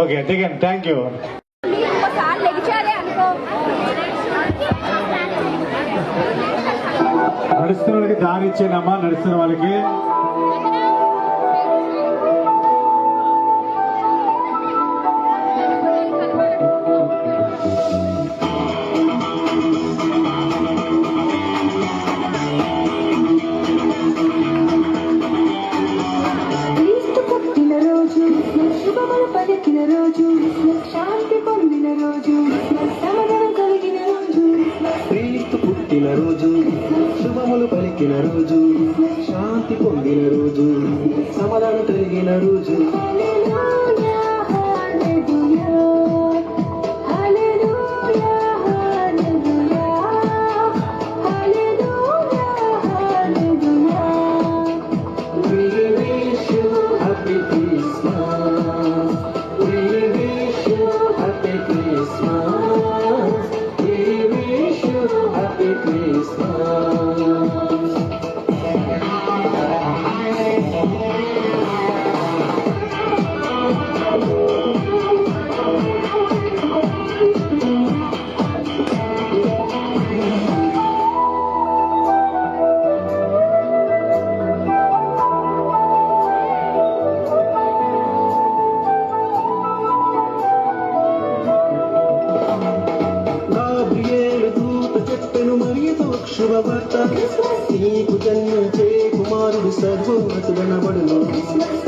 Okay దిగండి, thank you. నడుస్తున్న వాళ్ళకి దారి ఇచ్చేనమ్మా, నడుస్తున్న వాళ్ళకి. పలికిన రోజు, శాంతి పొందిన రోజు, సమాధానం కలిగిన రోజు, క్రీస్తు పుట్టిన రోజు, శుభములు పలికిన రోజు, శాంతి పొందిన రోజు, సమాధానం కలిగిన రోజు. శుభవార్త, నీకు జన్మించే కుమారుడు సర్వోన్నతుడనబడును.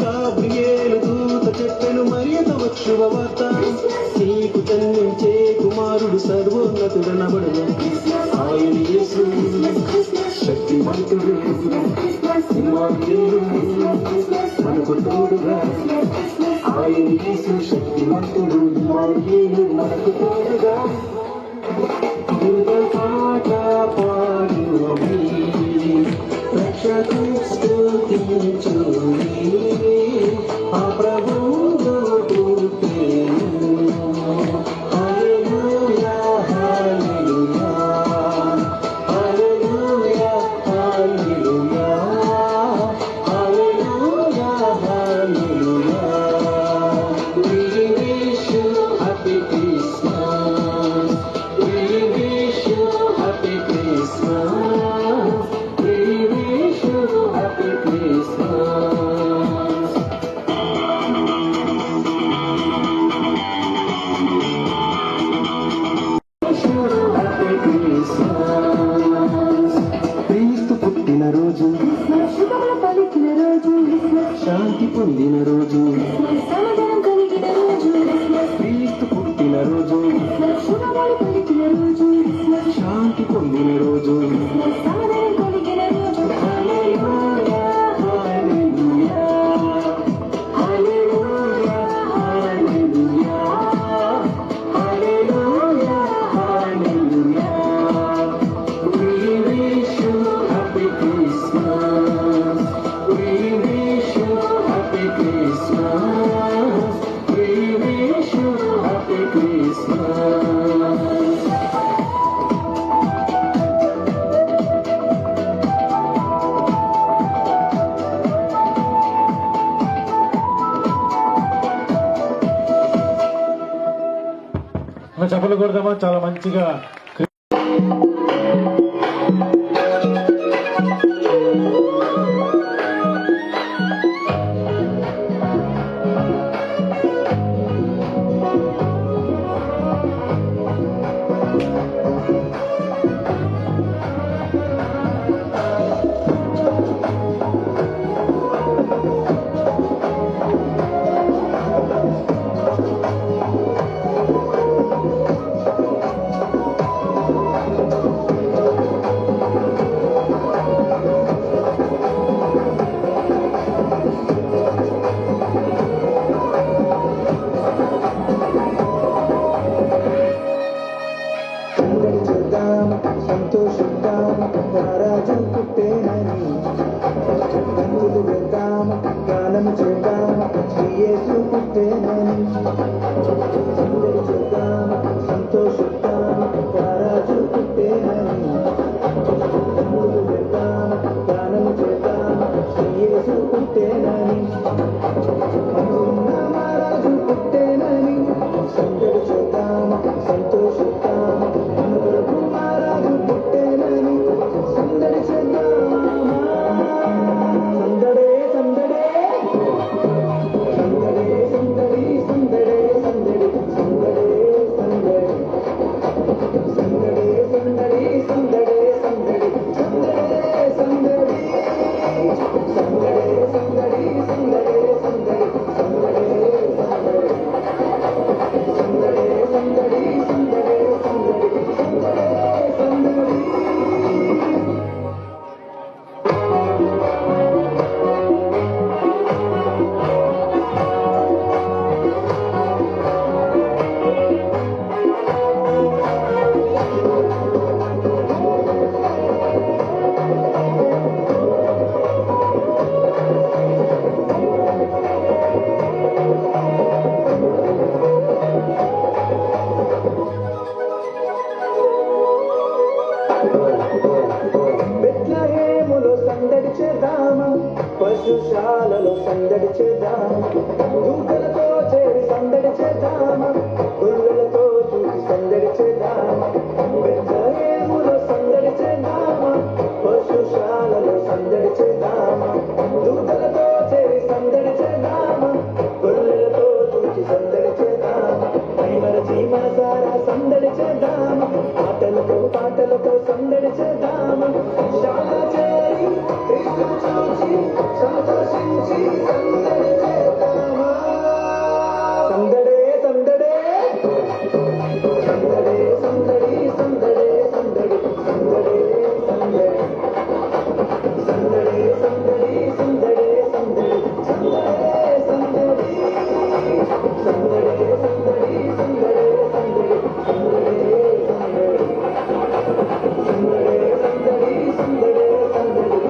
గాబ్రియేలు దూత చెప్పెను మరియతవ శుభవార్త, నీకు జన్మించే కుమారుడు సర్వోన్నతుడనబడును. ఆయన యేసు శక్తివంతుడు, మనకు తోడుగా. ఆయన యేసు శక్తివంతుడు, మనకు తోడుగా. పాట పాడువి, రక్షకు స్తుతించువి, ఆ ప్రభువు పుట్టెను. హల్లెలూయా హల్లెలూయా హల్లెలూయా హల్లెలూయా హల్లెలూయా హల్లెలూయా. We wish you happy Christmas. We wish you happy Christmas. We wish you happy Christmas. Happy Christmas. క్రీస్తు పుట్టిన రోజు, శుభములు పలికిన రోజు, శాంతి పొందిన రోజు, సమాధానం కలిగిన రోజు. క్రీస్తు పుట్టిన రోజు, శుభములు పలికిన రోజు, శాంతి పొందిన రోజు, సమాధానం కలిగిన రోజు. హల్లెలూయా హల్లెలూయా హల్లెలూయా హల్లెలూయా హల్లెలూయా హల్లెలూయా. We wish you happy Christmas. We wish you happy Christmas. We wish you happy Christmas. చెప్పలు కొడదామా, చాలా మంచిగా. సందడి చేద్దాం దూకలతో చేరి సందడి చేద్దామా గొల్లలతో చూసి సందడి చేద్దామా బెత్తలేములో సందడి చేద్దామా పశుశాలలో సందడి చేద్దామా దూకలతో చేరి సందడి చేద్దామా గొల్లలతో చూసి సందడి చేద్దామా మైమరచి మనసారా సందడి చేద్దామా ఆటలతో పాటలతో సందడి చేద్దామా శాల చేరి క్రీస్తును చూసి సంతోషించి సందడి చేద్దామా సందడే సందడే సందడే సందడి సందడే సందడి సందడే సందడి సందడే సందడి సందడే సందడి సందడే సందడి సందడే సందడి సందడే సందడి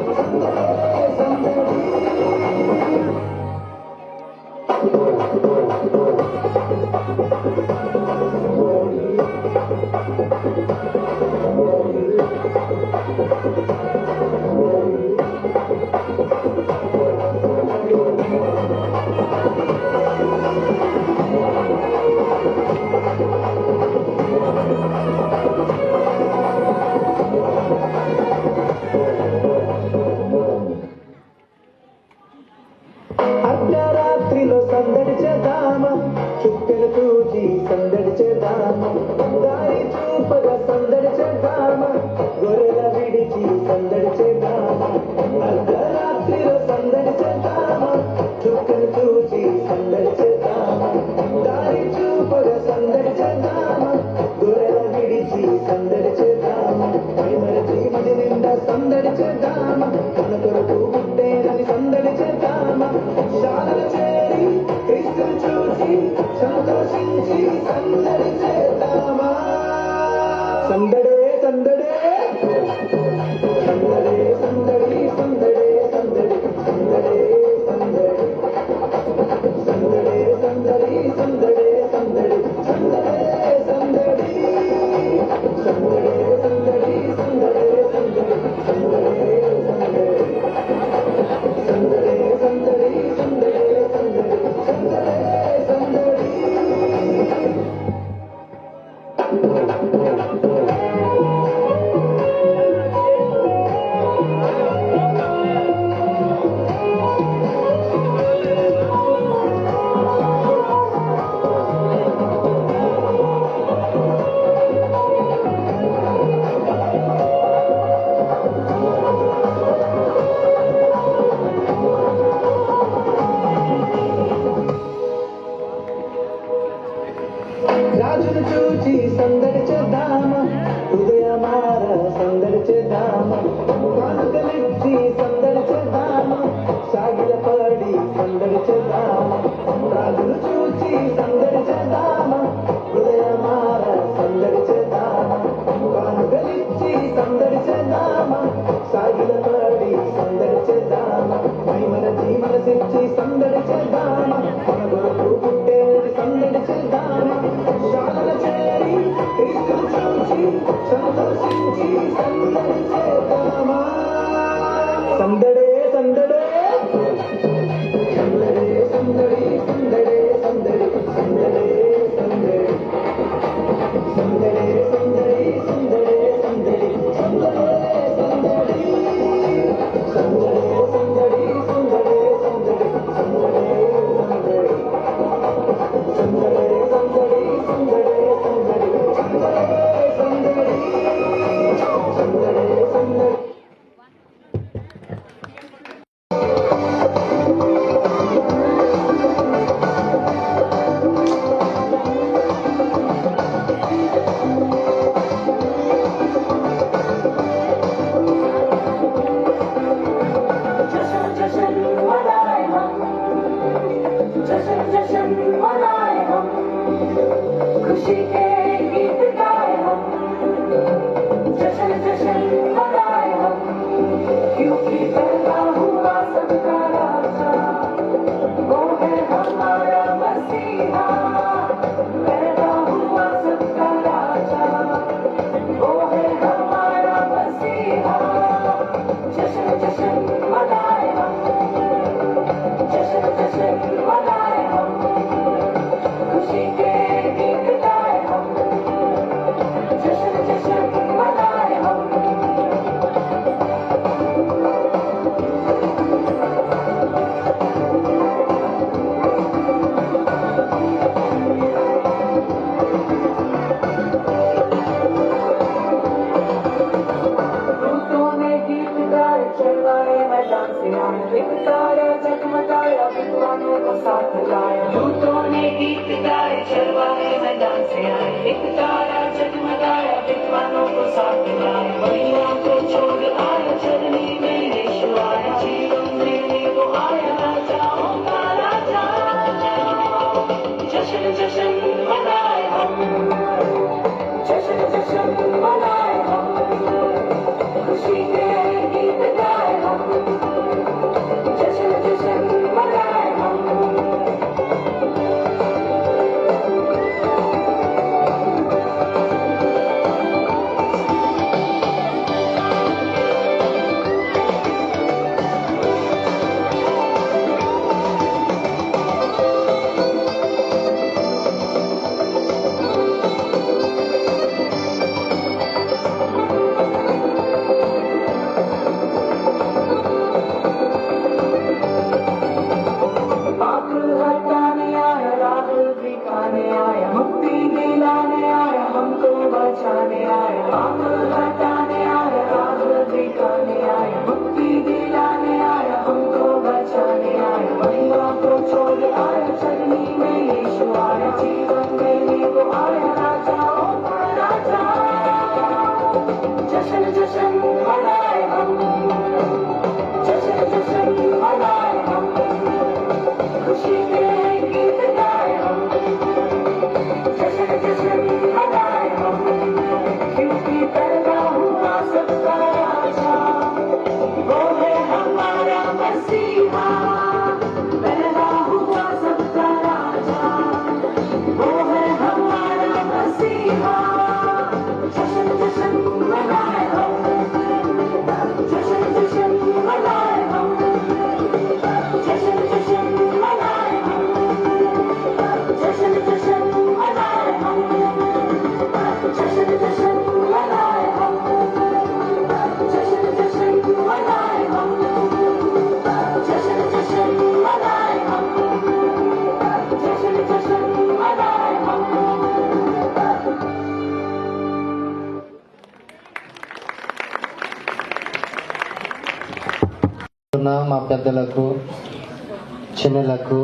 అర్ధరాత్రిలో సందడి చేద్దామా చుక్కలు చూచి సందడి చేద్దామా దారి చూపగా సందడి చేద్దామా గొర్రెల విడిచి సందడి చేద్దామా అర్ధరాత్రిలో సందడి చేద్దామా చుక్కలు చూచి సందడి చేద్దామా దారి చూపగా సందడి చేద్దామా గొర్రెల విడిచి సందడి చేద్దామా మైమరచి మది నిండా సందడి చేద్దామా మన కొరకు పుట్టేనని సందడి చేద్దామా శాలలు చేరి క్రీస్తును చూసి సంతోషించి సందడి చేద్దామా సందడే సందడే సందడే సందడి సందడే సందడి సందడే సందడి సందడే సందడి సందడే సందడి సందడే సందడి సందడే సందడి సందడే సందడి సందడే సందడే సందడి సందడే సందడి సందడే సందడి రాజును చూచి సందడి చేద్దామా హృదయమార సందడి చేద్దామా కానుకలిచ్చి సందడి చేద్దామా సాగిల పడి సందడి చేద్దామా రాజును చూచి సందడి చేద్దామా హృదయమార సందడి చేద్దామా కానుకలిచ్చి సందడి చేద్దామా సాగిల పడి సందడి చేద్దామా మైమరచి మనసిచ్చి సందడి చేద్దామా మన కొరకు పుట్టేది సందడి చేద్దామా శాలల చేరి క్రీస్తును చూసి సంతోషించి సందడి చేద్దామా సందడే సందడే సందడే సందడి సందడే సందడి సందడే సందడి సందడే సందడి సందడే సందడి సందడే సందడి సందడే సందడి సందడే సందడి సందడే तारा जगमगाया, विद्वानों को साथ लाया, दूतों ने गीत गाए, चरवाहे मैदान से आए। एक तारा जगमगाया, विद्वानों को साथ लाया, महिमा को छोड़ आया, चरनी में यीशु आया, जीवन देने को आया, राजाओं का राजा। जश्न जश्न मनाए हम, जश्न जश्न मनाए हम, खुशी के गीत गाए हम, जश्न जश्न मनाए हम। पाप हटाने आया, राह दिखाने आया, मुक्ति दिलाने आया, हमको बचाने आया। पाप हटाने आया, राह दिखाने आया, मुक्ति दिलाने आया, हमको बचाने आया। महिमा को छोड़ आया, चरनी में यीशु आया, जीवन देने को आया, राजाओं का राजा। जश्न जश्न मनाए हम, जश्न जश्न मनाए हम, खुशी के गीत गाए हम, जश्न जश्न मनाए हम। क्योंकि पैदा हुआ सबका राजा, वो है हमारा मसीहा। पैदा हुआ सबका राजा, वो है हमारा मसीहा। जश्न जश्न मनाए हम, जश्न जश्न मनाए हम, जश्न जश्न मनाए हम, जश्न जश्न मनाए हम, जश्न जश्न मनाए हम, जश्न जश्न मनाए हम, जश्न जश्न मनाए हम, जश्न जश्न मनाए हम। మా పెద్దలకు, చిన్నలకు,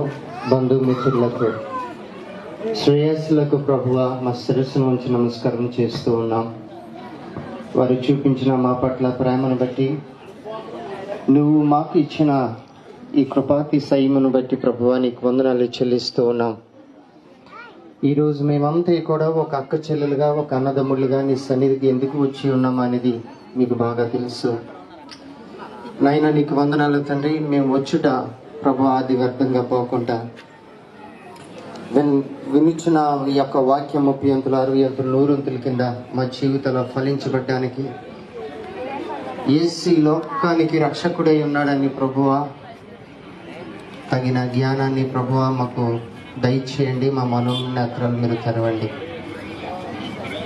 బంధుమిత్రులకు, శ్రేయస్సులకు ప్రభువ మా శిరస్సును ఉంచి నమస్కారం చేస్తూ ఉన్నాం. వారు చూపించిన మా పట్ల ప్రేమను బట్టి, నువ్వు మాకు ఇచ్చిన ఈ కృపాతిశయమును బట్టి ప్రభువ నీకు వందనాలు చెల్లిస్తూ ఉన్నాం. ఈరోజు మేమంతా కూడా ఒక అక్క చెల్లెలుగా, ఒక అన్నదమ్ములుగా నీ సన్నిధికి ఎందుకు వచ్చి ఉన్నాం అనేది మీకు బాగా తెలుసు. నాయన నీకు వందనాలు తండ్రి. మేము వచ్చుట ప్రభు ఆది వ్యర్థంగా పోకుండా వినిచిన ఈ యొక్క వాక్యం 30 అంతులు, 60 అంతులు, 100 అంతుల కింద మా జీవితంలో ఫలించబడ్డానికి యేసు ఈ లోకానికి రక్షకుడై ఉన్నాడని ప్రభువా తగిన జ్ఞానాన్ని ప్రభువా మాకు దయచేయండి. మా మనోనేత్రాలు మీరు తెరవండి.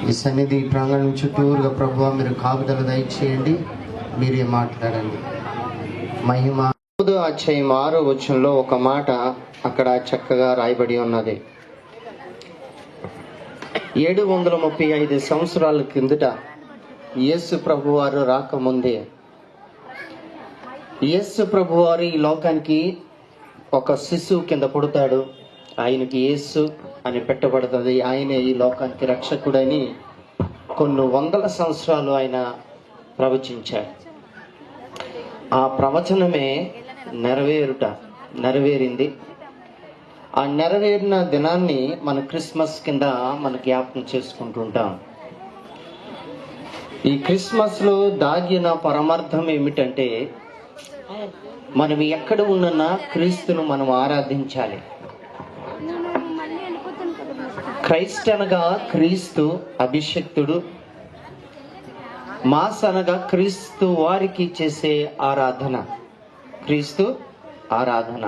ఈ సన్నిధి ప్రాంగణం చుట్టూరుగా ప్రభువా మీరు కాపుదల దయచేయండి. మీరే మాట్లాడండి. మహిమ 9వ అధ్యాయం 6వ వచనంలో ఒక మాట అక్కడ చక్కగా రాయబడి ఉన్నది. 735 సంవత్సరాల కిందట యేసు ప్రభువారు రాకముందే యేసు ప్రభువారు ఈ లోకానికి ఒక శిశువు కింద పుడతాడు. ఆయనకి యేసు అని పెట్టబడుతుంది. ఆయనే ఈ లోకానికి రక్షకుడని కొన్ని వందల సంవత్సరాలు ఆయన ప్రవచించాడు. ఆ ప్రవచనమే నెరవేరింది. ఆ నెరవేరిన దినాన్ని మన క్రిస్మస్ కింద మన జ్ఞాపకం చేసుకుంటుంటాం. ఈ క్రిస్మస్లో దాగిన పరమార్థం ఏమిటంటే మనం ఎక్కడ ఉన్ననా క్రీస్తును మనం ఆరాధించాలి. క్రైస్ట్ అనగా క్రీస్తు అభిషక్తుడు, మాస్ అనగా క్రీస్తు వారికి చేసే ఆరాధన, క్రీస్తు ఆరాధన.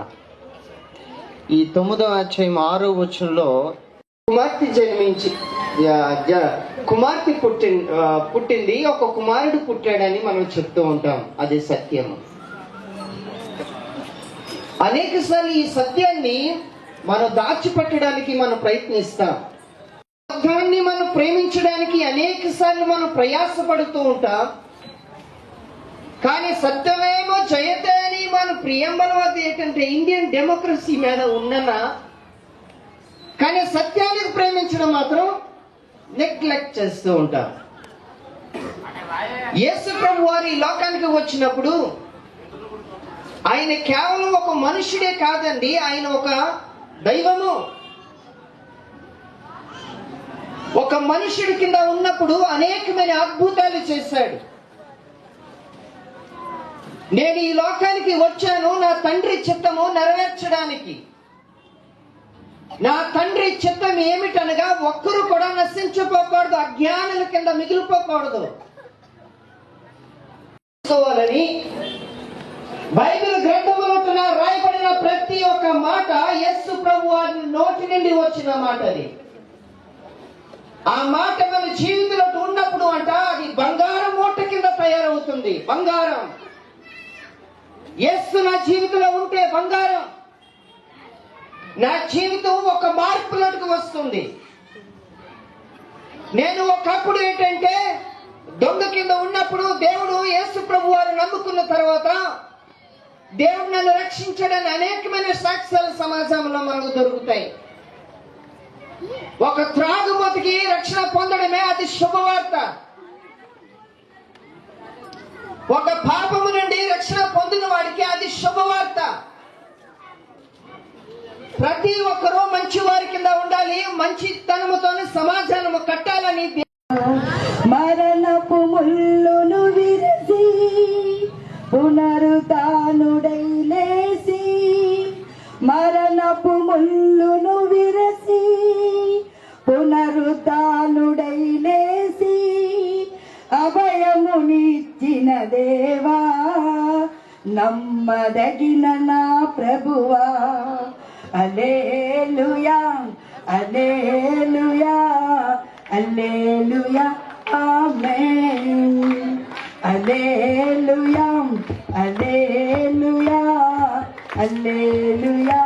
ఈ 9వ అధ్యాయం 6వ వచనంలో కుమార్తె కుమార్తె పుట్టింది, ఒక కుమారుడు పుట్టాడని మనం చెప్తూ ఉంటాం. అది సత్యము. అనేకసార్లు ఈ సత్యాన్ని మనం దాచిపెట్టడానికి మనం ప్రయత్నిస్తాం. దాన్ని మనం ప్రేమించడానికి అనేక సార్లు మనం ప్రయాసపడుతూ ఉంటాం. కానీ సత్యమేమో జయతే అని మన ప్రియంబల వద్ద ఏంటంటే ఇండియన్ డెమోక్రసీ మీద ఉన్ననా, కానీ సత్యానికి ప్రేమించడం మాత్రం నెగ్లెక్ట్ చేస్తూ ఉంటారు. యేసు ప్రభు వారు ఈ లోకానికి వచ్చినప్పుడు ఆయన కేవలం ఒక మనుషుడే కాదండి, ఆయన ఒక దైవము. ఒక మనుషుడి కింద ఉన్నప్పుడు అనేకమైన అద్భుతాలు చేశాడు. నేను ఈ లోకానికి వచ్చాను నా తండ్రి చిత్తము నెరవేర్చడానికి. నా తండ్రి చిత్తం ఏమిటనగా ఒక్కరు కూడా నశించిపోకూడదు, అజ్ఞానుల కింద మిగిలిపోకూడదు అని బైబిల్ గ్రంథములో రాయబడిన ప్రతి ఒక్క మాట యేసు ప్రభు వారి నోటి నుండి వచ్చిన మాట. అది ఆ మాట మన జీవితంలో ఉన్నప్పుడు అంట అది బంగారం మూట కింద తయారవుతుంది. బంగారం యేసు నా జీవితంలో ఉంటే బంగారం, నా జీవితం ఒక మార్పులోకి వస్తుంది. నేను ఒకప్పుడు ఏంటంటే దొంగ కింద ఉన్నప్పుడు దేవుడు యేసు ప్రభు వారు నమ్ముకున్న తర్వాత దేవుడు నన్ను రక్షించడానికి అనేకమైన సాక్ష్యాల సమాజంలో మనకు దొరుకుతాయి. ఒక త్రాగుబోతుకి రక్షణ పొందడమే అది శుభవార్త. ఒక పాపము నుండి రక్షణ పొందిన వాడికి అది శుభవార్త. ప్రతి ఒక్కరూ మంచి వారి కింద ఉండాలి, మంచితనముతో సమాజాన్ని కట్టాలని. మరణపు ముళ్ళును విరసి పునరుతానుడై లేసి, మరణపు ముళ్ళును విరసి పునరుతానుడై లేసి, అభయమునిచ్చిన దేవా నమ్మదగిన నా ప్రభువా. హల్లెలూయా హల్లెలూయా హల్లెలూయా ఆమేన్. హల్లెలూయా హల్లెలూయా హల్లెలూయా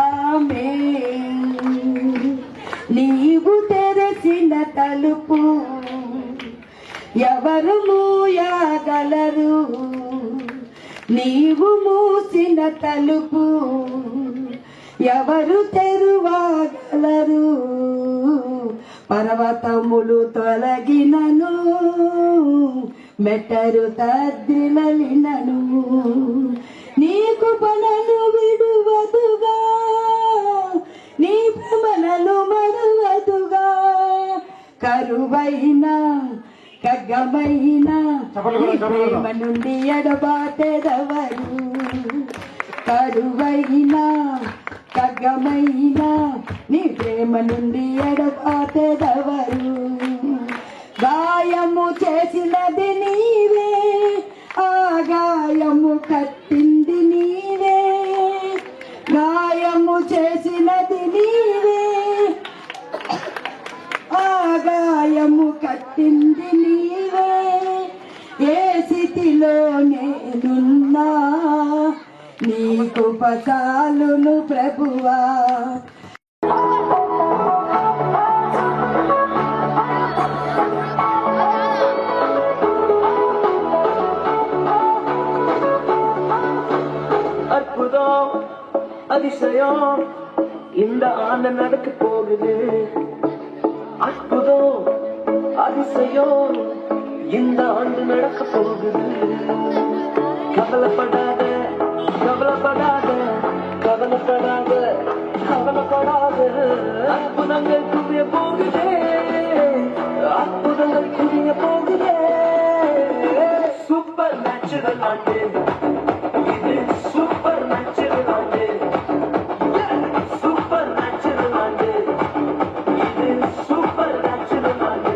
ఆమేన్. నీవు తెరచిన తలుపు ఎవరు మూయగలరు, నీవు మూసిన తలుపు ఎవరు తెరువగలరు. పర్వతములు తొలగినను మెట్టరు తద్దిలలినను, నీకు పనను విడువదుగా, నీ భ్రమణను మరువదుగా. కరువైన ఖడ్గమైన నీ ప్రేమ నుండి ఎడబాటెదవరు, కరువైన ఖడ్గమైన నీ ప్రేమ నుండి ఎడబాటెదవరు. గాయము చేసినది నీవే, ఆ గాయము కట్టింది నీవే. గాయము చేసినది నీవే, ఆ గాయము కట్టింది నీవే. ఏ స్థితిలో నేనున్నా నీకు పసాలును ప్రభువా. அற்புதம் அதிசயம் இந்த ஆண்டு நடக்க போகுது. அற்புதம் அதிசயம் இந்த ஆண்டு நடக்க போகுது. கவலைப்படாத கவலைப்படாத கவலைப்படாத கவலைப்படாத. அற்புதங்கள் குவிய போகுதே, அற்புதங்கள் குவிய போகுதே. சூப்பர் நேச்சுரல் ஆண்டு இது, சூப்பர் நேச்சுரல் ஆண்டு, சூப்பர் நேச்சுரல் ஆண்டு இது, சூப்பர் நேச்சுரல் ஆண்டு.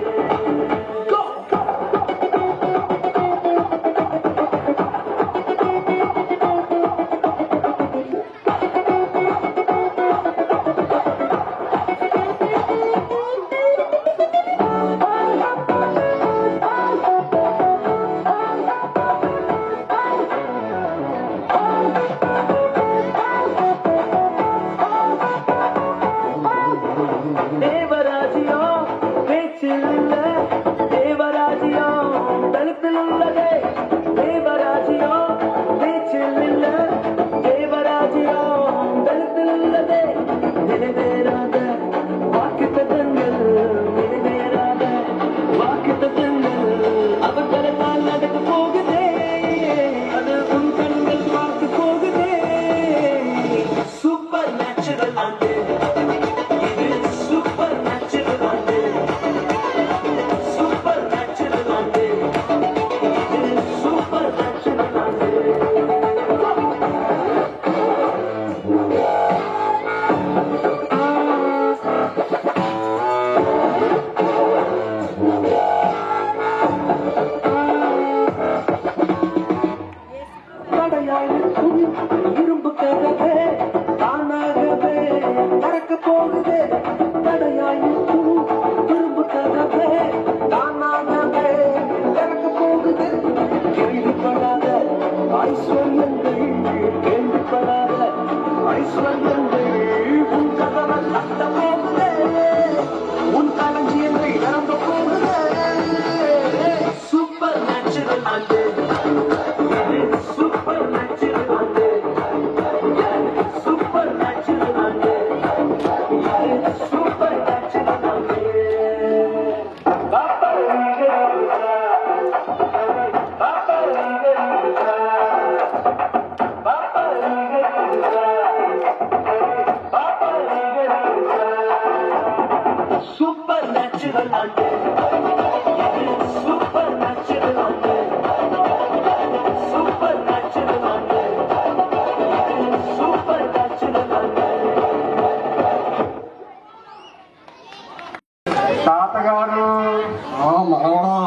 మనవడా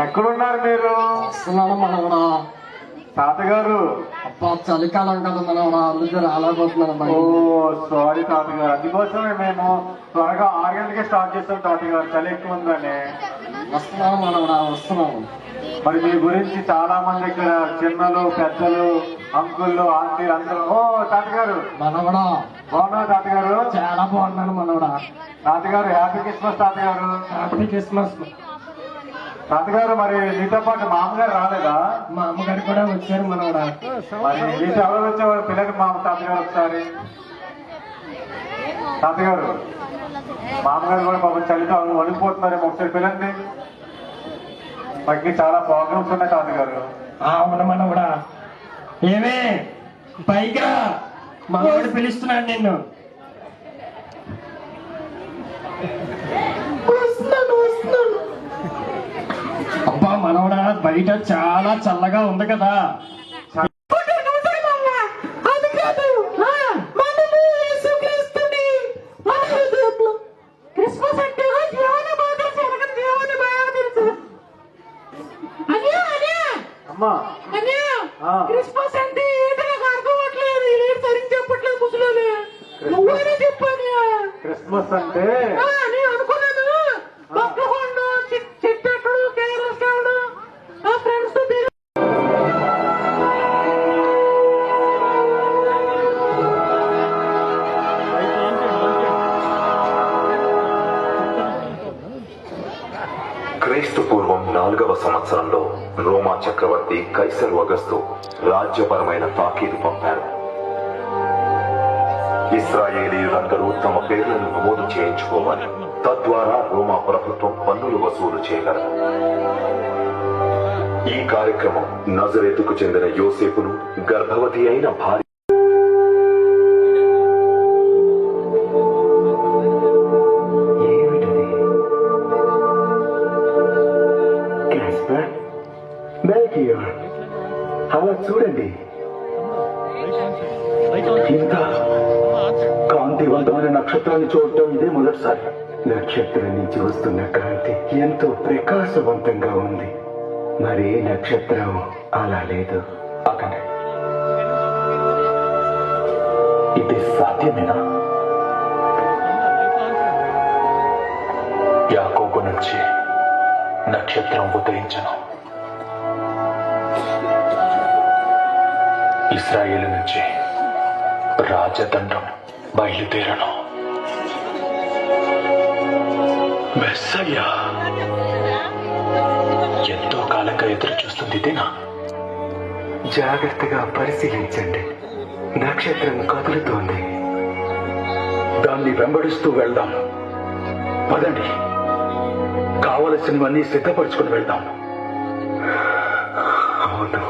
ఎక్కడున్నారు మీరు? వస్తున్నాను మనవడా. తాతగారు అబ్బా చలికాలం కదా మనవడా, అందుకే రాలేకపోతున్నాను. ఓ సారీ తాతగారు, అందుకోసమే మేము త్వరగా 6 గంటలకే స్టార్ట్ చేస్తాం తాతగారు, చలి ఎక్కువ ఉందని. వస్తున్నాను మనవడా, వస్తున్నాను. మరి మీ గురించి చాలా మంది ఇక్కడ చిన్నలు పెద్దలు అంకుళ్ళు ఆంటీలు అందరూ. ఓ తాతగారు మనవడా బాగున్నారు తాతగారు? చాలా బాగున్నాను మనవడా. తాతగారు హ్యాపీ క్రిస్మస్ తాతగారు. Happy Christmas. తాతగారు మరి మీతో పాటు మామగారు రాలేదా? మా అమ్మగారు కూడా వచ్చారు మనవడా. మరి మీతో ఎవరు వచ్చేవారు? పిల్లలు మా తాతగారు ఒకసారి. తాతగారు మామగారు కూడా పాపం చలితో వణికిపోతున్నారేమో, ఒకసారి పిల్లల్ని. మాకు చాలా ప్రాబ్లమ్స్ ఉన్నాయి తాతగారు. అవును మనవడా. ఏమే పైగా మనవాడు పిలుస్తున్నాడు నిన్ను. అబ్బా మనవడా, బయట చాలా చల్లగా ఉంది కదా. క్రిస్మస్ అంటే అమ్మా క్రిస్మస్ అంటే ఏంటో నాకు అర్థం అవ్వట్లేదు. ఏం సరిగ్గా చెప్పట్లేదు ముసలోనే. నువ్వేనే చెప్పాను. క్రిస్మస్ అంటే నేను అనుకున్నాను బొక్కకొండు, చిట్టెక్కడు, కేరళ కావడు, నా ఫ్రెండ్స్ తో క్రీస్తు పూర్వం 4వ సంవత్సరంలో రోమా చక్రవర్తి కైసర్ అగస్తు రాజ్యపరమైన తాకీదు పంపారు. ఇశ్రాయేలీయులందరూ తమ పేర్లను నమోదు చేయించుకోవాలి. తద్వారా రోమా ప్రభుత్వం పన్నులు వసూలు చేయగలరు. ఈ కార్యక్రమం నజరేతుకు చెందిన యోసేపును గర్భవతి అయిన భార్య అలా చూడండి, ఇంత కాంతివంతమైన నక్షత్రాన్ని చూడటం ఇదే మొదటిసారి. నక్షత్రం నుంచి వస్తున్న కాంతి ఎంతో ప్రకాశవంతంగా ఉంది. మరి నక్షత్రం అలా లేదు. అక్కడ ఇది సాధ్యమేనా? యాకోబు నుంచి నక్షత్రం ఉదయించను, ఇశ్రాయేలు నుంచి రాజదండం బయలుదేరను. మెస్సయ్యా ఎంతో కాలంగా ఎదురు చూస్తుంది ఇదేనా? జాగ్రత్తగా పరిశీలించండి, నక్షత్రం కదులుతోంది. దాన్ని వెంబడిస్తూ వెళ్దాం. పదండి, కావలసినవన్నీ సిద్ధపరచుకుని వెళ్దాం. అవును,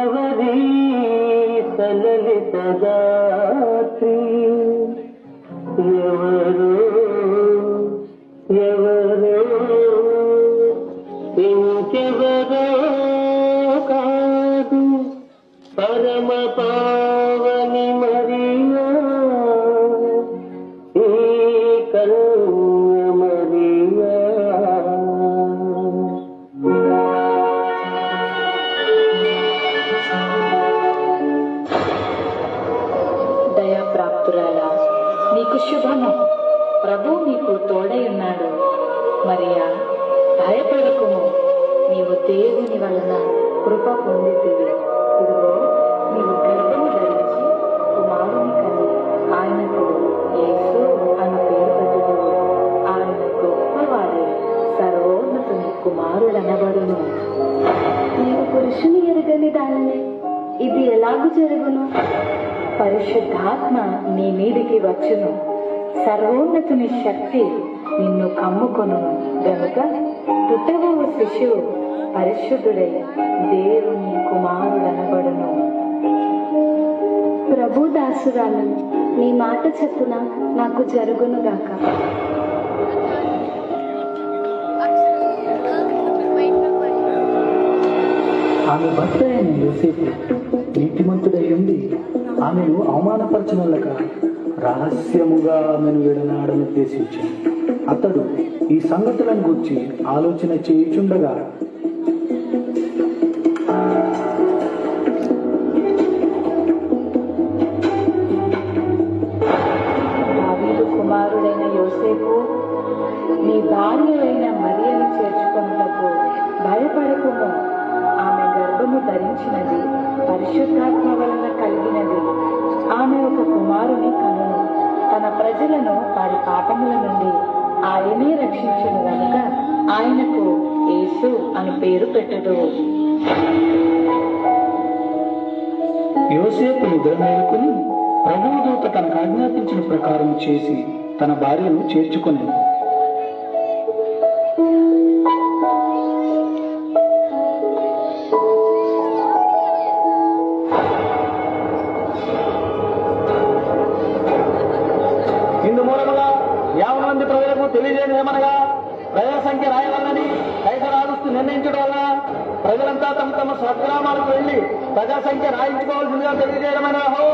ఎవరి సలలిత గాత్రి, ఎవరు ఇంకెవరో కాదు, పరమ పావని మరియా, ఈ కన్య మరియా. దయాప్రాప్తురాలా, నీకు శుభము. ప్రభు నీకు తోడై ఉన్నాడు. మరియా, భయపడకుము, నీవు దేవుని వలన కృప పొందితివి. ఇదిగో, నీవు గర్భము ధరించి కుమారుని కని ఆయనకు యేసు అను పేరు పెట్టుదువు. ఆయన గొప్పవాడే, సర్వోన్నతుని కుమారుడనబడును. నీవు పురుషుని ఎరుగని దానిని, ఇది ఎలాగు జరుగును? పరిశుద్ధాత్మ నీ మీదికి వచ్చును. సర్వోన్నతుని శక్తి నిన్ను కమ్ముకొను గనుక పుట్టబో శిశువు పరిశుద్ధుడై దేవుని కుమారుడనబడును. ప్రభు దాసురాలను నీ మాట చెప్పున నాకు జరుగునుగాక. ఆమె భర్త అయిన యోసేపు నీతిమంతుడై ఉండి ఆమెను అవమానపరచనలక రహస్యముగా ఆమెను విడనాడనుద్దేశించి అతడు ఈ సంగతులను గురించి ఆలోచన చేయుచుండగా దావీదు కుమారుడైన యోసేపు, నీ భార్య అయిన మరియను చేర్చుకొనుటకు భయపడకుము. ఆమె గర్భము ధరించినది పరిశుద్ధాత్మ వలన కలిగినది. ఆమె ఒక కుమారుని కనును. తన ప్రజలను వారి పాపముల నుండి ఆయనే రక్షించును గనుక ఆయనకు యేసు అని పేరు పెట్టదు. యోసేపు నిద్ర మేలుకుని ప్రభువు దూత తనకు ఆజ్ఞాపించిన ప్రకారం చేసి తన భార్యను చేర్చుకొనెను. ఇందు మూలముగా 50 మంది ప్రజలకు తెలియజేయడం ఏమనగా, ప్రజల సంఖ్య రాయవల్లని కైసరు ఆగస్టు నిర్ణయించడం వల్ల ప్రజలంతా తమ తమ స్వగ్రామాలకు వెళ్లి ప్రజా సంఖ్య రాయించుకోవాల్సిందిగా తెలియజేయడమైన హో.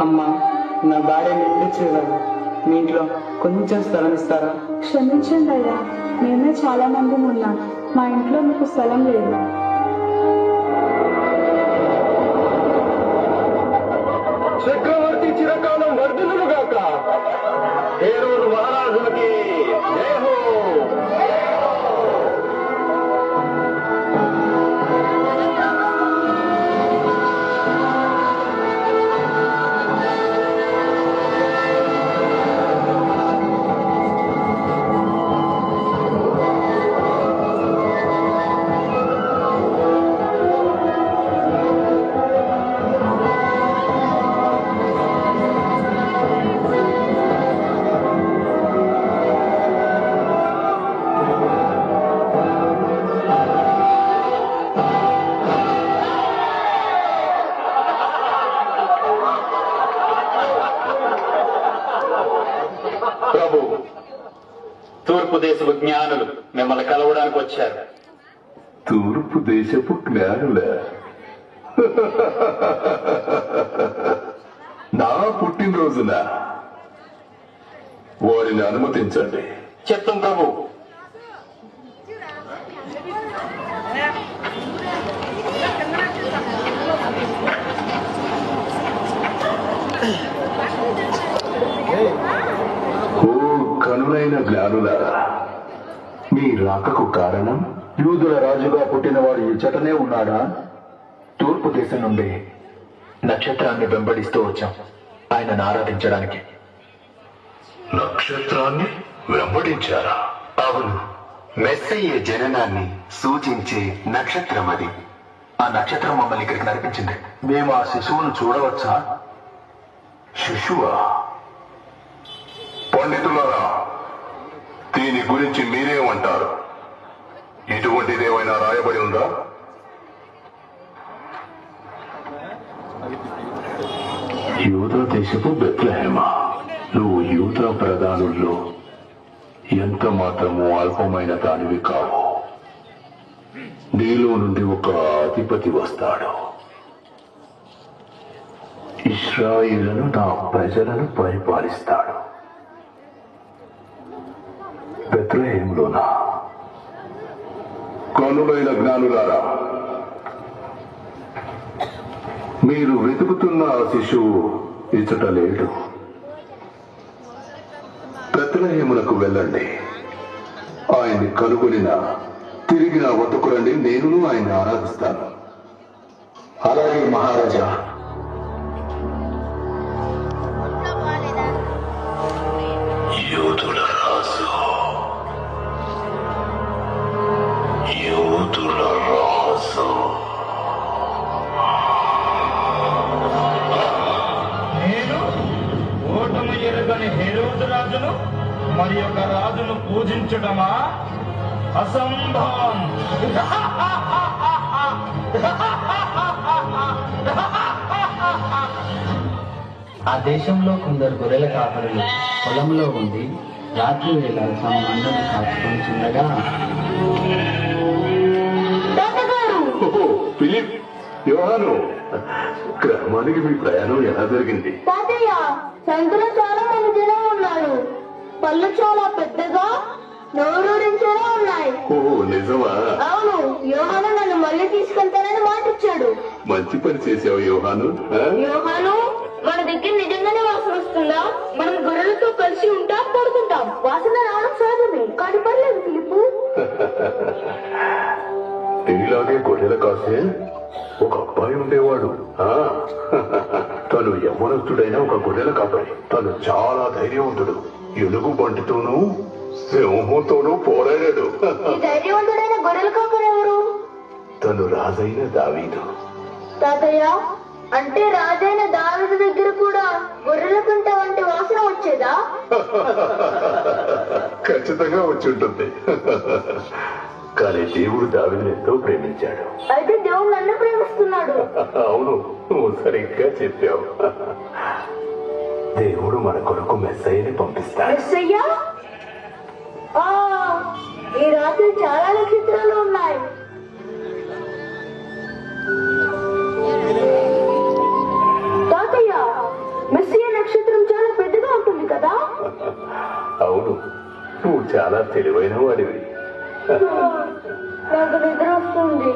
అమ్మా, నా భార్యని ఇచ్చేవారు మీ ఇంట్లో కొంచెం స్థలం ఇస్తారా? క్షమించండి అయ్యా, మేమే చాలా మంది ఉన్నాం. మా ఇంట్లో మీకు స్థలం లేదు. చక్రవర్తి చిరకాలం వర్ధిల్లుగాక. హేరోదు మహారాజులకి జై హో. ప్రభు, తూర్పు దేశపు జ్ఞానులు మిమ్మల్ని కలవడానికి వచ్చారు. తూర్పు దేశపు జ్ఞానుల నా పుట్టినరోజున వారిని అనుమతించండి. చిత్తం ప్రభు. ఓ కనులైన జ్ఞానులారా, మీ రాకకు కారణం? యూదుల రాజుగా పుట్టినవాడు ఇచ్చటనే ఉన్నాడా? తూర్పు దేశం నుండి నక్షత్రాన్ని వెంబడిస్తూ వచ్చాం ఆయనను ఆరాధించడానికి. నక్షత్రాన్ని వెంబడించారా? అవును, మెస్సయ్య జననాన్ని సూచించే నక్షత్రం అది. ఆ నక్షత్రం మమ్మల్ని ఇక్కడికి నడిపించింది. మేము ఆ శిశువును చూడవచ్చా? శిశువా? పండితులారా, దీని గురించి మీరేమంటారు? ఇటువంటిదేమైనా రాయబడి ఉందా? యూదా దేశపు బెత్లెహేమా, నువ్వు యూదా ప్రధానుల్లో ఎంత మాత్రమూ అల్పమైన దానివి కావు. నీలో నుండి ఒక అధిపతి వస్తాడు. ఇశ్రాయేలును, నా ప్రజలను పరిపాలిస్తాడు. బెత్లెహేములోనా? కనులైన జ్ఞానులారా, మీరు వెతుకుతున్న ఆ శిశువు ఇచ్చట లేడు. బెత్లెహేమునకు వెళ్ళండి. ఆయన్ని కనుగొనిన తిరిగి నా వద్దకు రండి, నేను ఆయన్ని ఆరాధిస్తాను. అలాగే మహారాజా. రాజును మరి ఒక రాజును పూజించడమా? అసంభవం. ఆ దేశంలో కొందరు గొర్రెల కాపరులు పొలంలో ఉండి రాత్రి వేళ తమ మందను కాచుకొని చుండగా ఫిలిప్, యోహాను, గ్రామానికి మీ ప్రయాణం ఎలా జరిగింది? తాతయ్య, సంతలో చాలా మంది జనం ఉన్నారు. పళ్ళు చాలా పెద్దగా నోరూరించేలా ఉన్నాయి. ఓ నిజమా? అవును, యోహాను నన్ను మళ్ళీ తీసుకెళ్తానని మాటిచ్చాడు. మంచి పని చేసావు యోహాను. యోహాను, మన దగ్గర నిజంగానే వాసన వస్తుందా? మనం గొర్రెలతో కలిసి ఉంటాం, పడుకుంటాం. వాసన రావడం సహజమే, కానీ పర్లేదు ఫిలిప్పు. ఇలాగే గొర్రెల కాసే ఒక అబ్బాయి ఉండేవాడు. తను యవ్వనస్తుడైన ఒక గొర్రెల కాపరి. తను చాలా ధైర్యవంతుడు. ఎలుగు బంటితోనూ సింహంతోనూ పోరాడాడు. ధైర్యవంతుడైన గొర్రెల కాపరి ఎవరు? తను రాజైన దావీదు. తాతయ్య, అంటే రాజైన దావీదు దగ్గర కూడా గొర్రెల కుంట వంటి వాసన వచ్చేదా? ఖచ్చితంగా వచ్చి ఉంటుంది. కానీ దేవుడు దావీదుని ఎంతో ప్రేమించాడు. అయితే దేవుడు నన్ను ప్రేమిస్తున్నాడు. అవును, నువ్వు సరిగ్గా చెప్పావు. దేవుడు మన కొరకు మెస్సయ్యని పంపిస్తాడు. మెస్సయ్యా? ఈ రాత్రి చాలా నక్షత్రాలు ఉన్నాయి. తాతయ్య, మెస్సయ్య నక్షత్రం చాలా పెద్దగా ఉంటుంది కదా? అవును, నువ్వు చాలా తెలివైన వాడివి. నాకు నిద్ర వస్తుంది.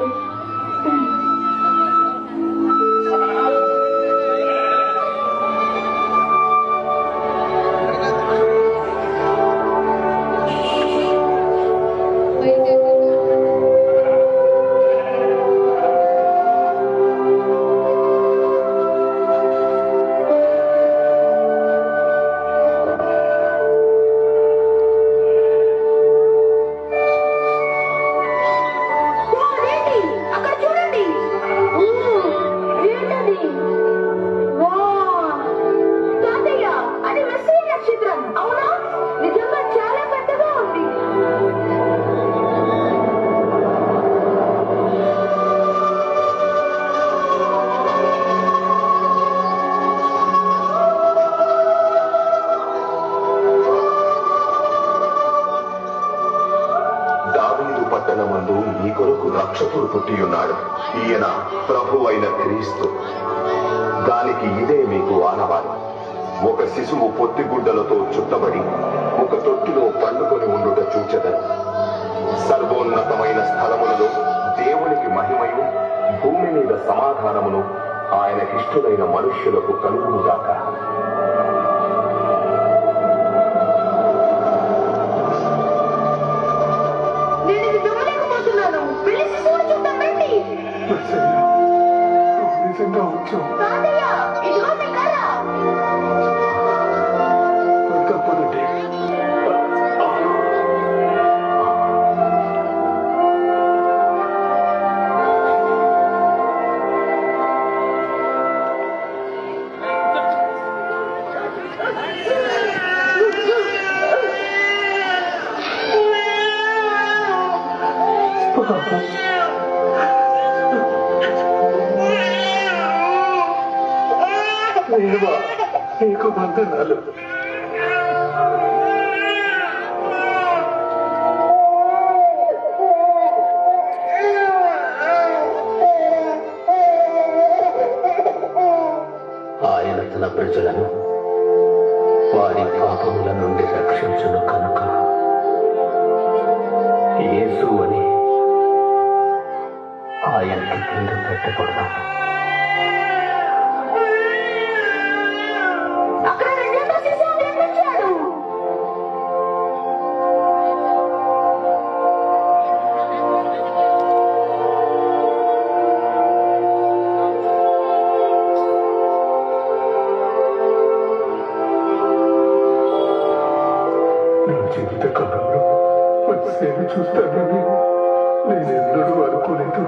రక్షకుడు పుట్టి ఉన్నాడు. ఈయన ప్రభు అయిన క్రీస్తు. దానికి ఇదే మీకు ఆనవాలు. ఒక శిశువు పొత్తిగుడ్డలతో చుట్టబడి ఒక తొట్టిలో పండుకొని ఉండుట చూచెదరు. సర్వోన్నతమైన స్థలములలో దేవునికి మహిమయు, భూమి మీద సమాధానమును ఆయనకిష్టులైన మనుష్యులకు కలుగునుగాక. నిజంగా వచ్చావు. తప్పదండి. దేవా, నీకు వందనాలు. ఆయన తన ప్రజలను వారి పాపముల నుండి రక్షించును కనుక యేసు అని ఆయనకి పేరు పెట్టబడ్డాను. జీవితకాలంలో సేవ చూస్తానని నేనెన్నడూ అనుకోలేదు.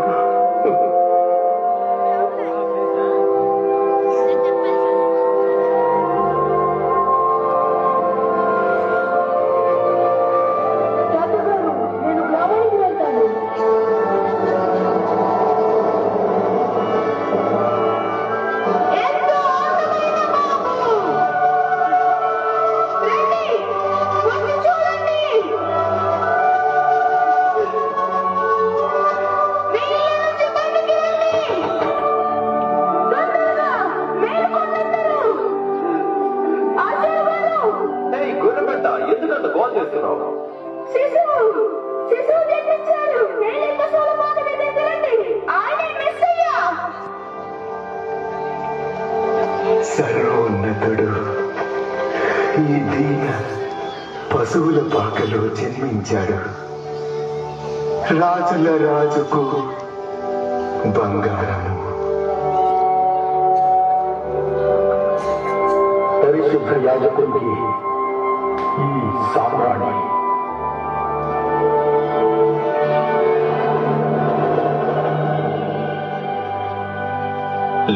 అంత గోల్ చేస్తున్నావు? శిశువు జన్మించారు. నేనే పశువుల పాక దగ్గరికి రండి. ఆయనే మెస్సయ్యా. సర్వోన్నతుడు ఈ దీన పశువుల పాకలో జన్మించాడు. రాజుల రాజుకు బంగారము. పరిశుద్ధ యాజకుడికి ఈ సామ్రాణి.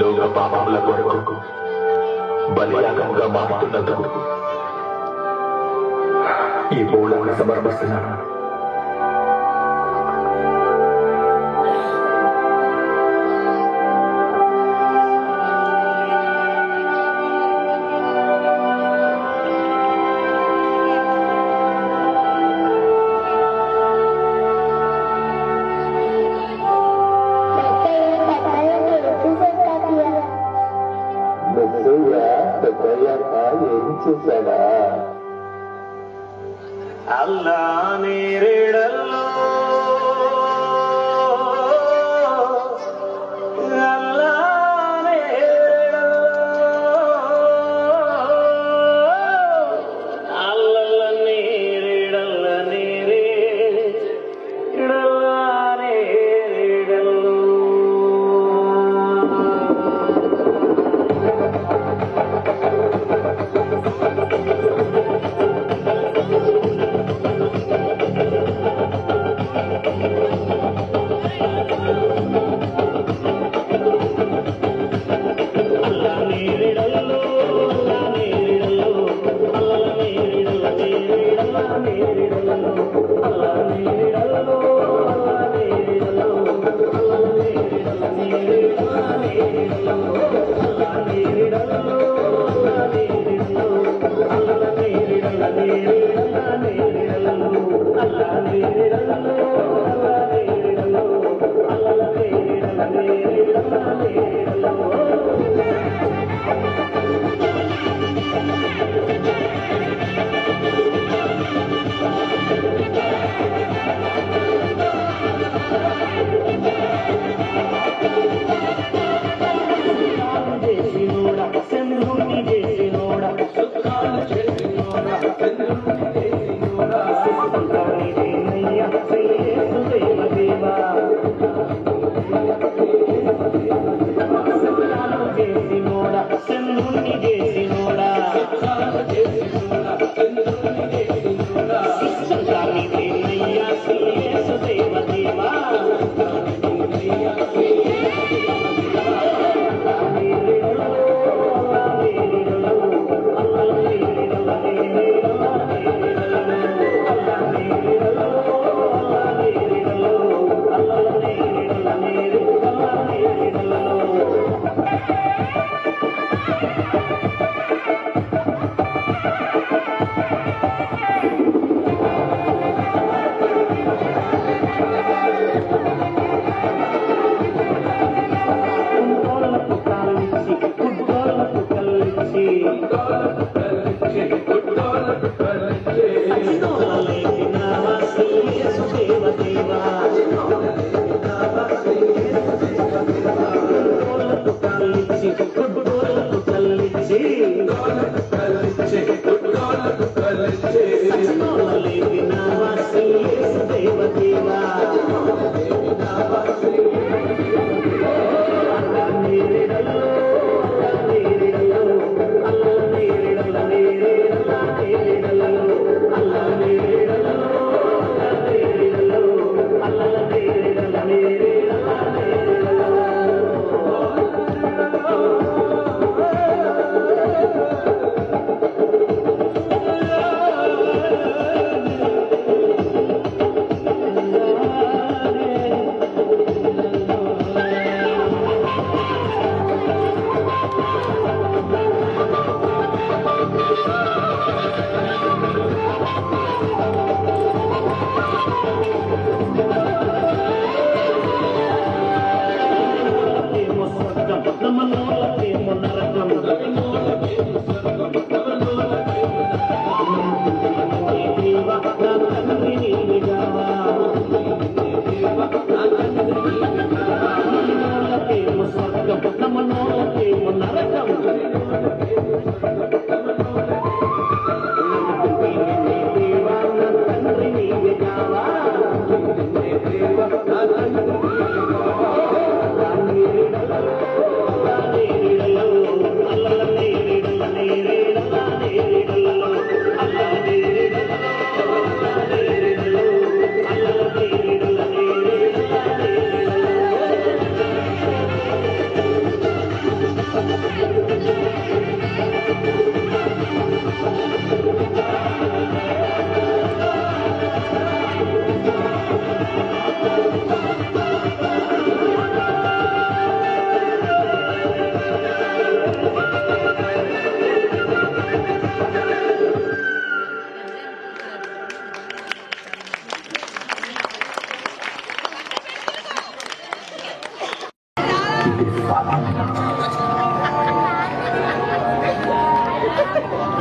లోక పాపముల కొరకు బలియాగంగా మారుతున్నందుకు ఈ పూలను సమర్పిస్తున్నాను. చూసాడా? అల్లా నేరేడల్లో అల్లా నేరేడల్లో అల్లల్ల నేరేడల్ల నేరేడల్ల నేరేడల్లో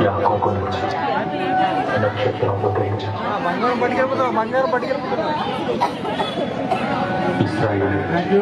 యాకోబు నుంచి నక్షత్రం ఉదయించింది. ఇశ్రాయేలు